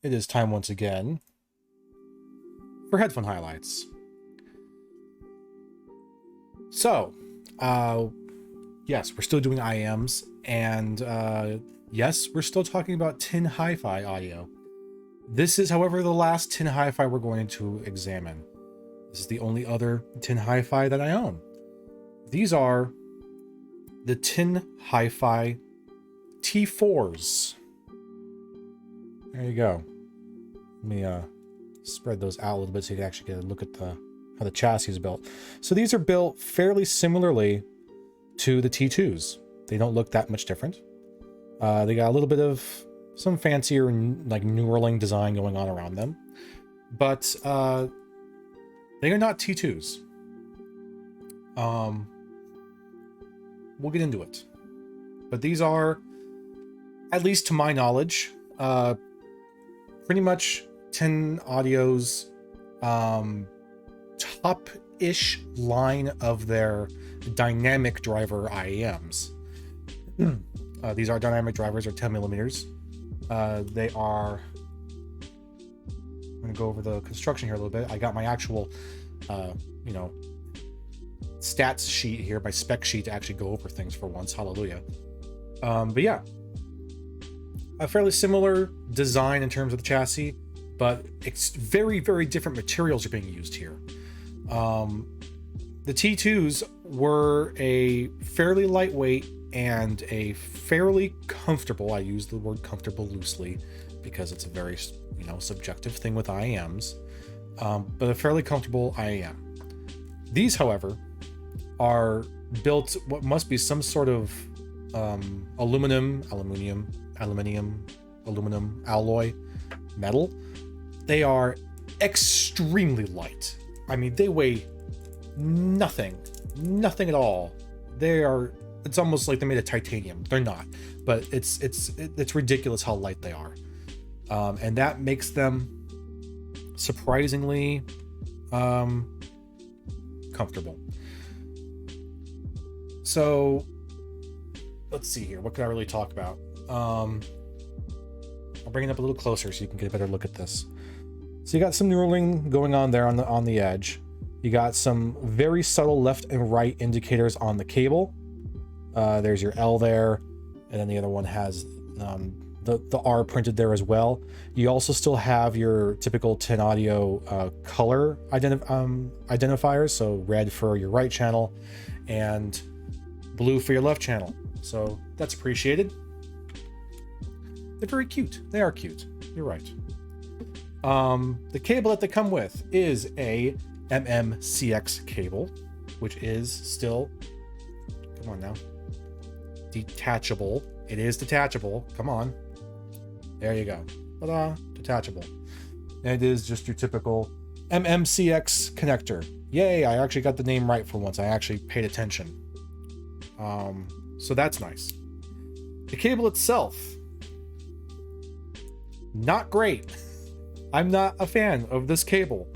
it is time once again for headphone highlights. So, yes, we're still doing IMs, and yes, we're still talking about TinHifi audio. This is, however, the last TinHifi we're going to examine. This is the only other TinHifi that I own. These are the TinHifi T4s. There you go. Let me spread those out a little bit so you can actually get a look at how the chassis is built. So these are built fairly similarly to the T2s. They don't look that much different. They got a little bit of some fancier like knurling design going on around them, but they are not T2s. We'll get into it, but these are, at least to my knowledge, pretty much Tin Audio's top-ish line of their dynamic driver IEMs. These are dynamic drivers, or 10 millimeters. They are, I'm going to go over the construction here a little bit. I got my actual, stats sheet here, my spec sheet, to actually go over things for once. Hallelujah. But yeah, a fairly similar design in terms of the chassis, but it's very, very different materials are being used here. The T2s were a fairly lightweight and a fairly comfortable, I use the word comfortable loosely because it's a very, subjective thing with IEMs, but a fairly comfortable IEM. These, however, are built what must be some sort of aluminum alloy metal. They are extremely light. I mean, they weigh nothing at all. It's almost like they're made of titanium. They're not, but it's ridiculous how light they are. And that makes them surprisingly comfortable. So let's see here. What can I really talk about? I'll bring it up a little closer so you can get a better look at this. So you got some knurling going on there on the edge. You got some very subtle left and right indicators on the cable. There's your L there, and then the other one has the R printed there as well. You also still have your typical Tin Audio color identifiers, so red for your right channel and blue for your left channel. So that's appreciated. They're very cute. They are cute. You're right. The cable that they come with is a MMCX cable, which is still, come on now, detachable. It is detachable. Come on. There you go. Ta-da, detachable. And it is just your typical MMCX connector. Yay, I actually got the name right for once. I actually paid attention. So that's nice. The cable itself, not great. I'm not a fan of this cable.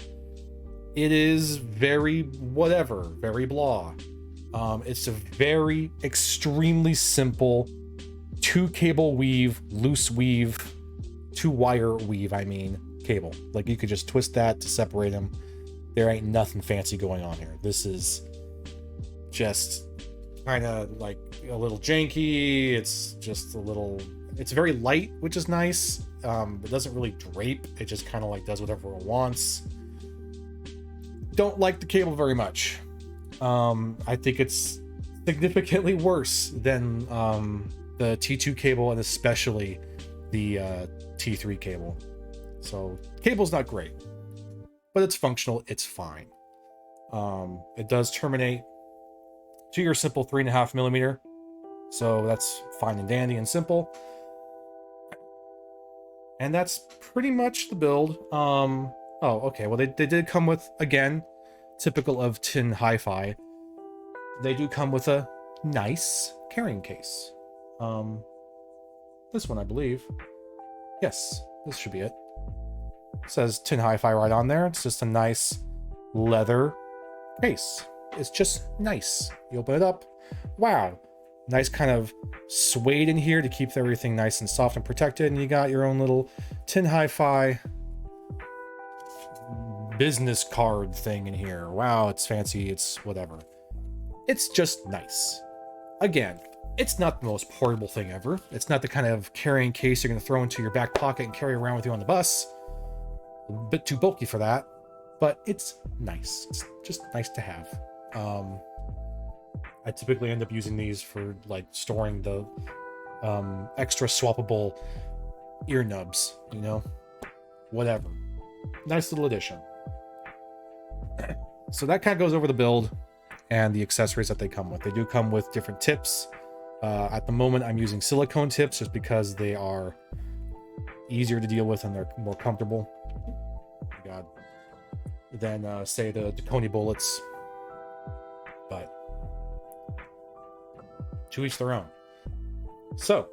It is very whatever, very blah. It's a very extremely simple 2-cable weave, loose weave, 2-wire weave, cable. Like, you could just twist that to separate them. There ain't nothing fancy going on here. This is just kind of like a little janky. It's just it's very light, which is nice. It doesn't really drape. It just kind of like does whatever it wants. Don't like the cable very much. I think it's significantly worse than the T2 cable, and especially the T3 cable. So cable's not great, but it's functional. It's fine. It does terminate to your simple 3.5 millimeter. So that's fine and dandy and simple. And that's pretty much the build. Oh, okay. Well, they did come with, again, typical of TinHifi, they do come with a nice carrying case. This one, I believe. Yes, this should be it. It says TinHifi right on there. It's just a nice leather case. It's just nice. You open it up. Wow. Nice kind of suede in here to keep everything nice and soft and protected. And you got your own little TinHifi business card thing in here. Wow, it's fancy. It's whatever. It's just nice. Again, it's not the most portable thing ever. It's not the kind of carrying case you're going to throw into your back pocket and carry around with you on the bus. A bit too bulky for that, but it's nice. It's just nice to have. I typically end up using these for like storing the extra swappable ear nubs, you know, whatever. Nice little addition. So that kind of goes over the build and the accessories that they come with. They do come with different tips. At the moment, I'm using silicone tips just because they are easier to deal with and they're more comfortable. Oh God. Than say the Coney bullets, but to each their own. So,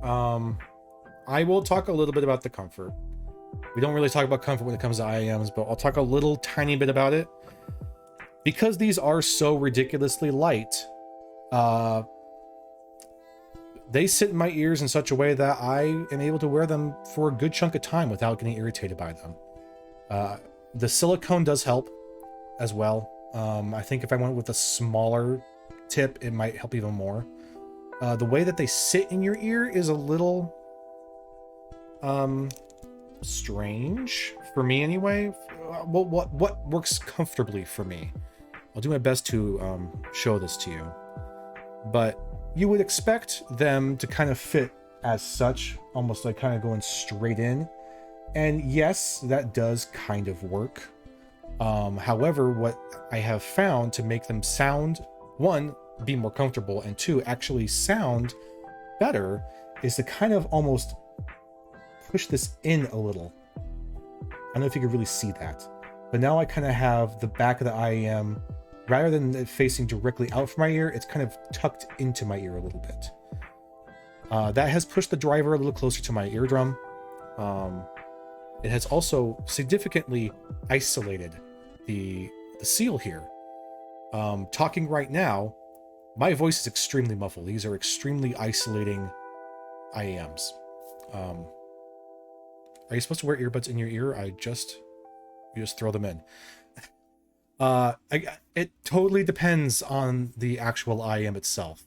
I will talk a little bit about the comfort. We don't really talk about comfort when it comes to IAMs, but I'll talk a little tiny bit about it. Because these are so ridiculously light, they sit in my ears in such a way that I am able to wear them for a good chunk of time without getting irritated by them. The silicone does help as well. I think if I went with a smaller tip, it might help even more. The way that they sit in your ear is a little strange for me anyway. What works comfortably for me? I'll do my best to show this to you, but you would expect them to kind of fit as such, almost like kind of going straight in. And yes, that does kind of work. However, what I have found to make them sound, one, be more comfortable, and two, actually sound better, is to kind of almost push this in a little. I don't know if you can really see that, but now I kind of have the back of the IAM, rather than it facing directly out from my ear, it's kind of tucked into my ear a little bit. That has pushed the driver a little closer to my eardrum. It has also significantly isolated the seal here. Talking right now, my voice is extremely muffled. These are extremely isolating IAMs. Are you supposed to wear earbuds in your ear? You just throw them in. It totally depends on the actual IAM itself.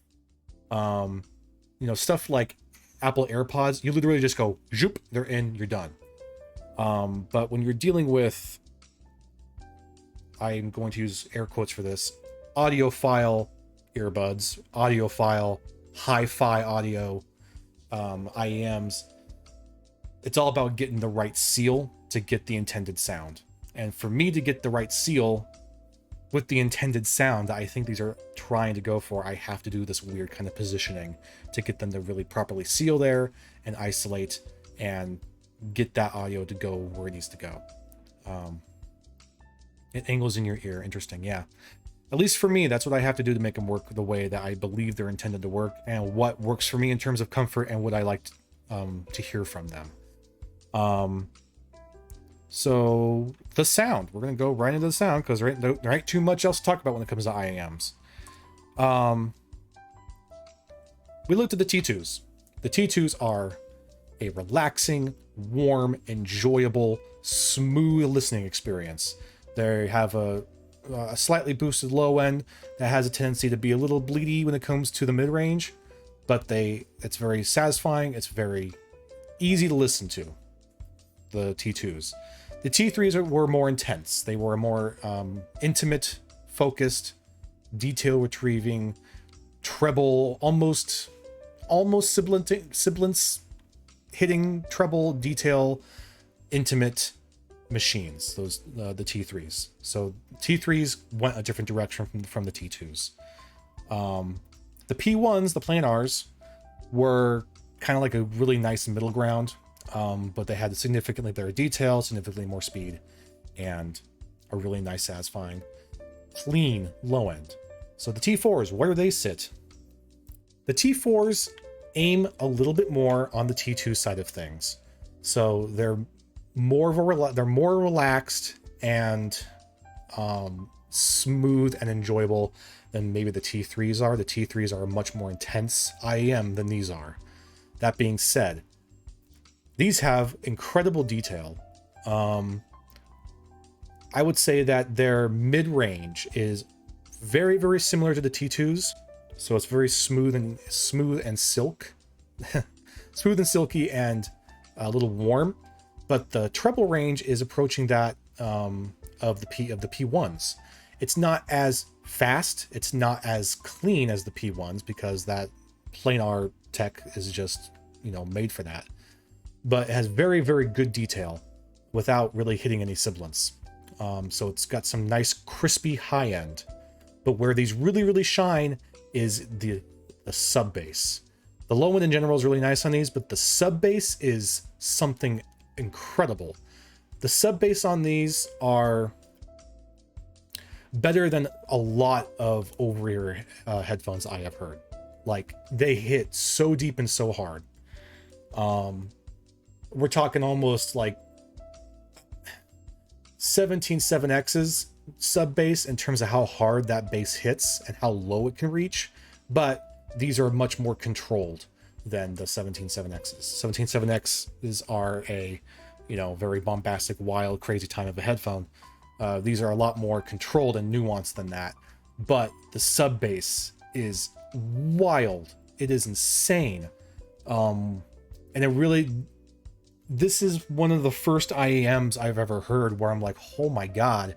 You know, stuff like Apple AirPods, you literally just go, zoop, they're in, you're done. But when you're dealing with, I'm going to use air quotes for this, audiophile earbuds, audiophile, hi-fi audio, IAMs, it's all about getting the right seal to get the intended sound. And for me to get the right seal with the intended sound that I think these are trying to go for, I have to do this weird kind of positioning to get them to really properly seal there and isolate and get that audio to go where it needs to go. It angles in your ear. Interesting. Yeah. At least for me, that's what I have to do to make them work the way that I believe they're intended to work, and what works for me in terms of comfort and what I like to hear from them. So the sound, we're going to go right into the sound because there ain't too much else to talk about when it comes to IAMs. We looked at the T2s. The T2s are a relaxing, warm, enjoyable, smooth listening experience. They have a slightly boosted low end that has a tendency to be a little bleedy when it comes to the mid-range, but it's very satisfying. It's very easy to listen to, the T2s. The T3s were more intense. They were more intimate, focused, detail retrieving, treble, almost sibilance hitting treble detail, intimate machines. Those the T3s. So T3s went a different direction from the T2s. The P1s, the planars, were kind of like a really nice middle ground. But they had significantly better detail, significantly more speed, and a really nice, satisfying, clean low end. So the T4s, where do they sit? The T4s aim a little bit more on the T2 side of things. So they're more relaxed and smooth and enjoyable than maybe the T3s are. The T3s are a much more intense IEM than these are. That being said, these have incredible detail. I would say that their mid-range is very, very similar to the T2s. So it's very smooth and silk. Smooth and silky and a little warm. But the treble range is approaching that of the P1s. It's not as fast, it's not as clean as the P1s because that planar tech is just, you know, made for that. But it has very, very good detail without really hitting any sibilance. So it's got some nice crispy high end. But where these really, really shine is the sub bass. The low end in general is really nice on these, but the sub bass is something incredible. The sub bass on these are better than a lot of over-ear headphones I have heard. Like, they hit so deep and so hard. We're talking almost like 17.7X's sub bass in terms of how hard that bass hits and how low it can reach, but these are much more controlled than the 17.7X's. 17.7X's are a, you know, very bombastic, wild, crazy time of a headphone. These are a lot more controlled and nuanced than that, but the sub bass is wild. It is insane. And it really, this is one of the first IEMs I've ever heard where I'm like, oh my God,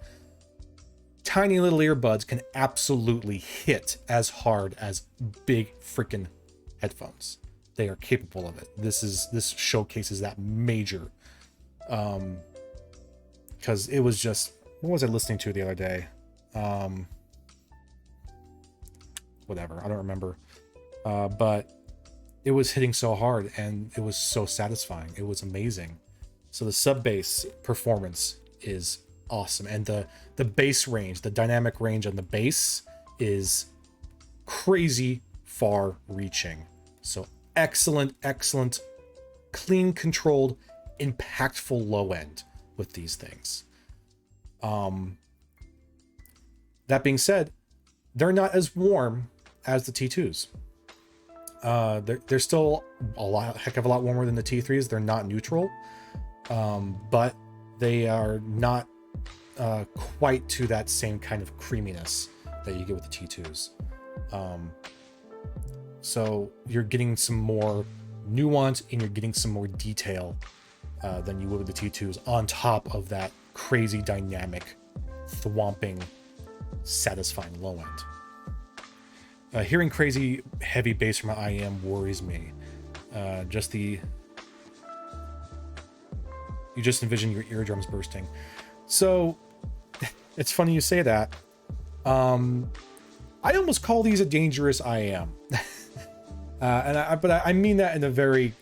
tiny little earbuds can absolutely hit as hard as big freaking headphones. They are capable of it. This showcases that major. Because it was just, what was I listening to the other day? Whatever, I don't remember. But it was hitting so hard and it was so satisfying. It was amazing. So the sub bass performance is awesome. And the bass range, the dynamic range on the bass is crazy far reaching. So excellent, clean, controlled, impactful low end with these things. That being said, they're not as warm as the T2s. They're still heck of a lot warmer than the T3s. They're not neutral, but they are not quite to that same kind of creaminess that you get with the T2s. So you're getting some more nuance and you're getting some more detail than you would with the T2s on top of that crazy dynamic, thwomping, satisfying low end. Hearing crazy heavy bass from an IEM worries me. You just envision your eardrums bursting. So it's funny you say that. I almost call these a dangerous IEM. But I mean that in a very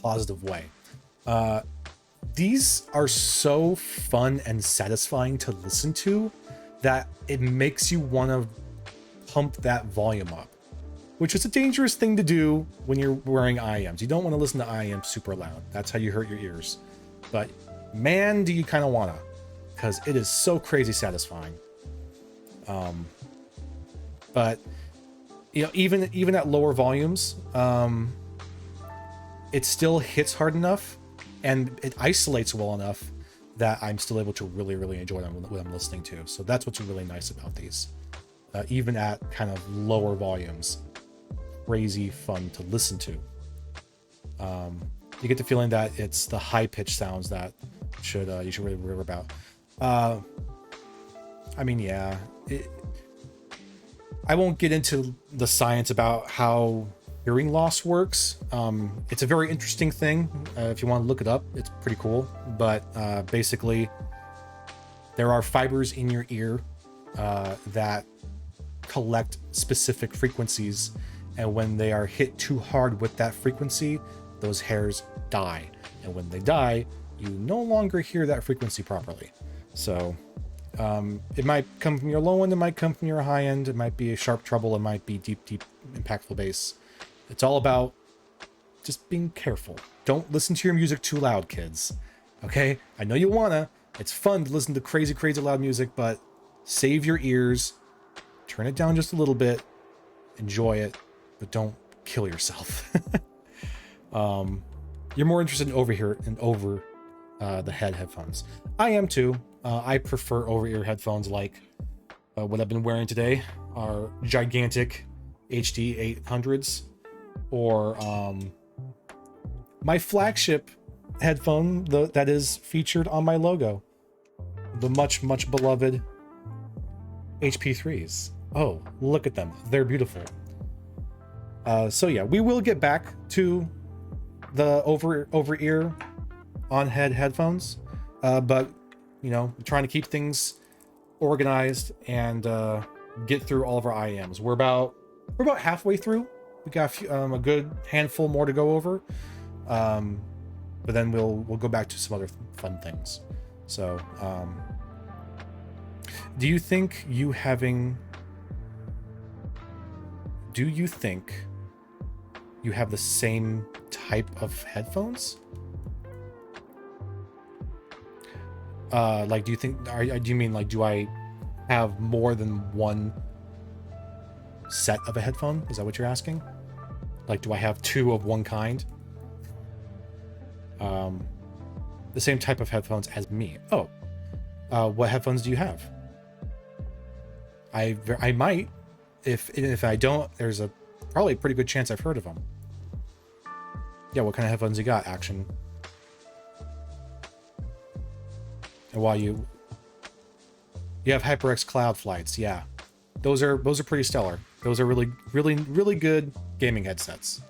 positive way. These are so fun and satisfying to listen to that it makes you want to pump that volume up, which is a dangerous thing to do when you're wearing IEMs. You don't want to listen to IEMs super loud. That's how you hurt your ears. But man, do you kind of want to, because it is so crazy satisfying. But you know, even at lower volumes, it still hits hard enough and it isolates well enough that I'm still able to really, really enjoy what I'm listening to. So that's what's really nice about these. Even at kind of lower volumes, crazy fun to listen to. You get the feeling that it's the high-pitched sounds that you should really worry about. I mean, yeah. I won't get into the science about how hearing loss works. It's a very interesting thing. If you want to look it up, it's pretty cool. But basically, there are fibers in your ear that collect specific frequencies, and when they are hit too hard with that frequency, those hairs die. And when they die, you no longer hear that frequency properly. So it might come from your low end, it might come from your high end, it might be a sharp treble, it might be deep, impactful bass. It's all about just being careful. Don't listen to your music too loud, kids. Okay? I know you wanna. It's fun to listen to crazy loud music, but save your ears. turn it down just a little bit, enjoy it, but don't kill yourself. You're more interested in over the headphones. I am too. I prefer over-ear headphones like what I've been wearing today, are gigantic HD 800s, or my flagship headphone that is featured on my logo, the much beloved HP3s. Oh, look at them, they're beautiful. So yeah, we will get back to the over-ear on-head headphones, but you know, trying to keep things organized and get through all of our IMs. We're about halfway through. We got a good handful more to go over, but then we'll go back to some other fun things. So do you think you have the same type of headphones? Like, do you mean like, do I have more than one set of a headphone? Is that what you're asking? Like, do I have two of one kind? The same type of headphones as me. Oh, what headphones do you have? I might. If I don't, there's probably a pretty good chance I've heard of them. Yeah, what kind of headphones you got, Action? And while you have HyperX Cloud Flights, yeah, those are pretty stellar. Those are really good gaming headsets.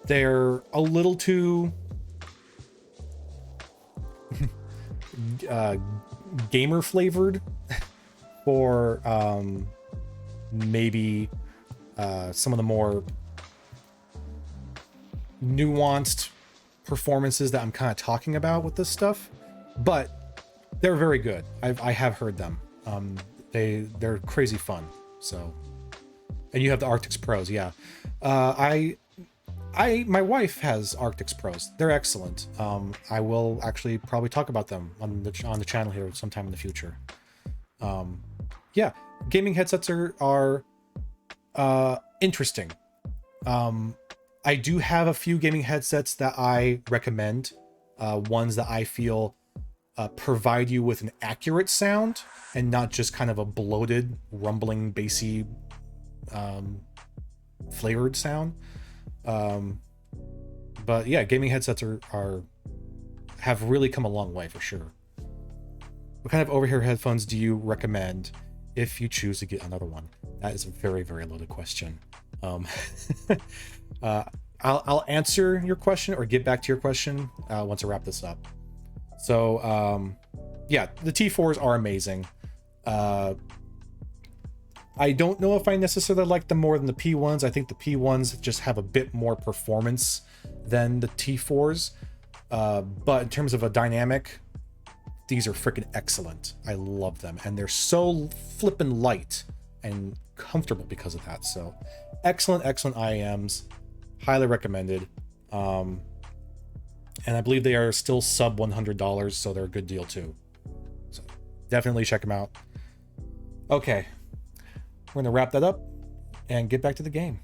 They're a little too gamer flavored for maybe some of the more nuanced performances that I'm kind of talking about with this stuff, but they're very good. I have heard them. They're crazy fun. So, and you have the Arctis Pros, yeah. My wife has Arctis Pros. They're excellent. I will actually probably talk about them on the channel here sometime in the future. Yeah, gaming headsets are interesting. I do have a few gaming headsets that I recommend, ones that I feel provide you with an accurate sound and not just kind of a bloated, rumbling, bassy, flavored sound. But yeah, gaming headsets have really come a long way for sure. What kind of over-ear headphones do you recommend if you choose to get another one? That is a very loaded question. I'll answer your question or get back to your question once I wrap this up. So yeah, the T4s are amazing. I don't know if I necessarily like them more than the P1s. I think the P1s just have a bit more performance than the T4s. But in terms of a dynamic, these are freaking excellent. I love them. And they're so flippin' light and comfortable because of that. So excellent IEMs. Highly recommended. And I believe they are still sub $100, so they're a good deal too. So definitely check them out. Okay. We're going to wrap that up and get back to the game.